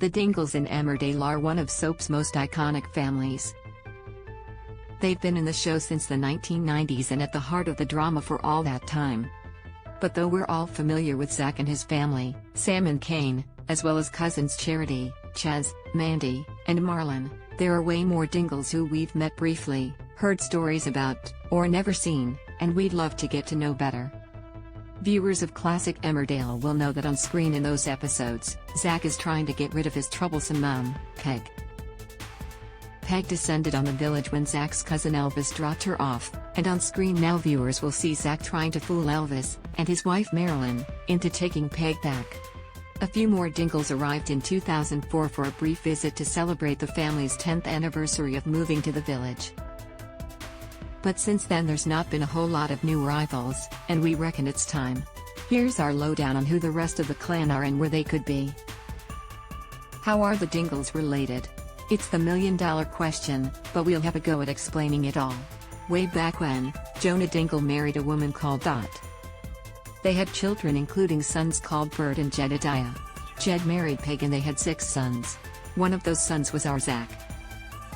The Dingles in Emmerdale are one of soap's most iconic families. They've been in the show since the 1990s and at the heart of the drama for all that time. But though we're all familiar with Zach and his family, Sam and Cain, as well as cousins Charity, Chaz, Mandy, and Marlon, there are way more Dingles who we've met briefly, heard stories about, or never seen, and we'd love to get to know better. Viewers of Classic Emmerdale will know that on screen in those episodes, Zach is trying to get rid of his troublesome mum, Peg. Peg descended on the village when Zach's cousin Elvis dropped her off, and on screen now viewers will see Zach trying to fool Elvis, and his wife Marilyn, into taking Peg back. A few more Dingles arrived in 2004 for a brief visit to celebrate the family's 10th anniversary of moving to the village. But since then there's not been a whole lot of new arrivals, and we reckon it's time. Here's our lowdown on who the rest of the clan are and where they could be. How are the Dingles related? It's the million-dollar question, but we'll have a go at explaining it all. Way back when, Jonah Dingle married a woman called Dot. They had children including sons called Bert and Jedediah. Jed married Peg and they had 6 sons. One of those sons was our Zach.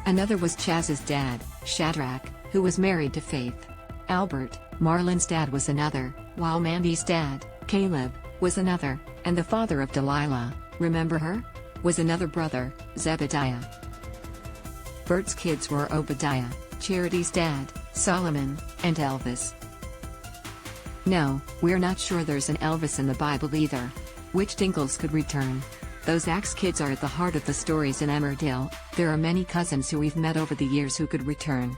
Another was Chaz's dad, Shadrach, who was married to Faith. Albert, Marlon's dad, was another, while Mandy's dad, Caleb, was another, and the father of Delilah, remember her? Was another brother, Zebediah. Bert's kids were Obadiah, Charity's dad, Solomon, and Elvis. No, we're not sure there's an Elvis in the Bible either. Which Dingles could return? Those Zach's kids are at the heart of the stories in Emmerdale. There are many cousins who we've met over the years who could return.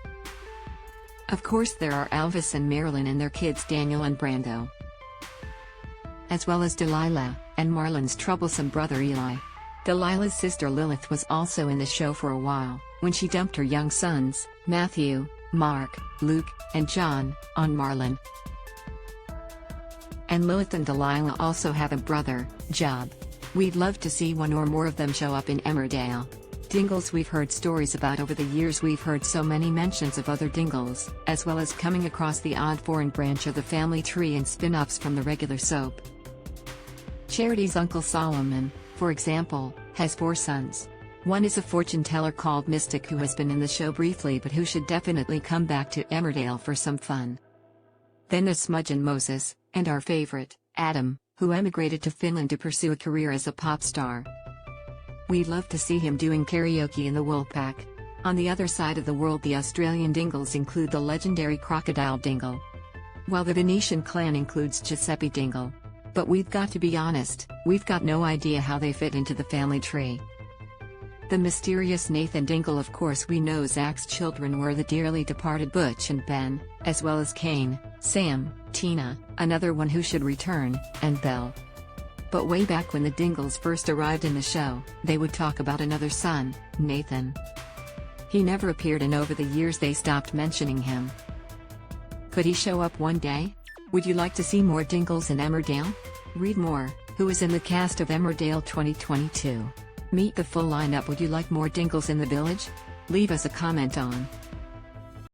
Of course there are Elvis and Marilyn and their kids Daniel and Brando. As well as Delilah, and Marlon's troublesome brother Eli. Delilah's sister Lilith was also in the show for a while, when she dumped her young sons, Matthew, Mark, Luke, and John, on Marlon. And Lilith and Delilah also have a brother, Job. We'd love to see one or more of them show up in Emmerdale. Dingles we've heard stories about over the years. We've heard so many mentions of other Dingles, as well as coming across the odd foreign branch of the family tree and spin-offs from the regular soap. Charity's uncle Solomon, for example, has 4 sons. One is a fortune teller called Mystic who has been in the show briefly but who should definitely come back to Emmerdale for some fun. Then there's Smudge and Moses, and our favorite, Adam, who emigrated to Finland to pursue a career as a pop star. We'd love to see him doing karaoke in the Wolfpack. On the other side of the world, the Australian Dingles include the legendary Crocodile Dingle, while the Venetian clan includes Giuseppe Dingle. But we've got to be honest, we've got no idea how they fit into the family tree. The mysterious Nathan Dingle. Of course we know Zach's children were the dearly departed Butch and Ben, as well as Cain, Sam, Tina, another one who should return, and Belle. But way back when the Dingles first arrived in the show, they would talk about another son, Nathan. He never appeared and over the years they stopped mentioning him. Could he show up one day? Would you like to see more Dingles in Emmerdale? Read more, who is in the cast of Emmerdale 2022. Meet the full lineup. Would you like more Dingles in the village? Leave us a comment on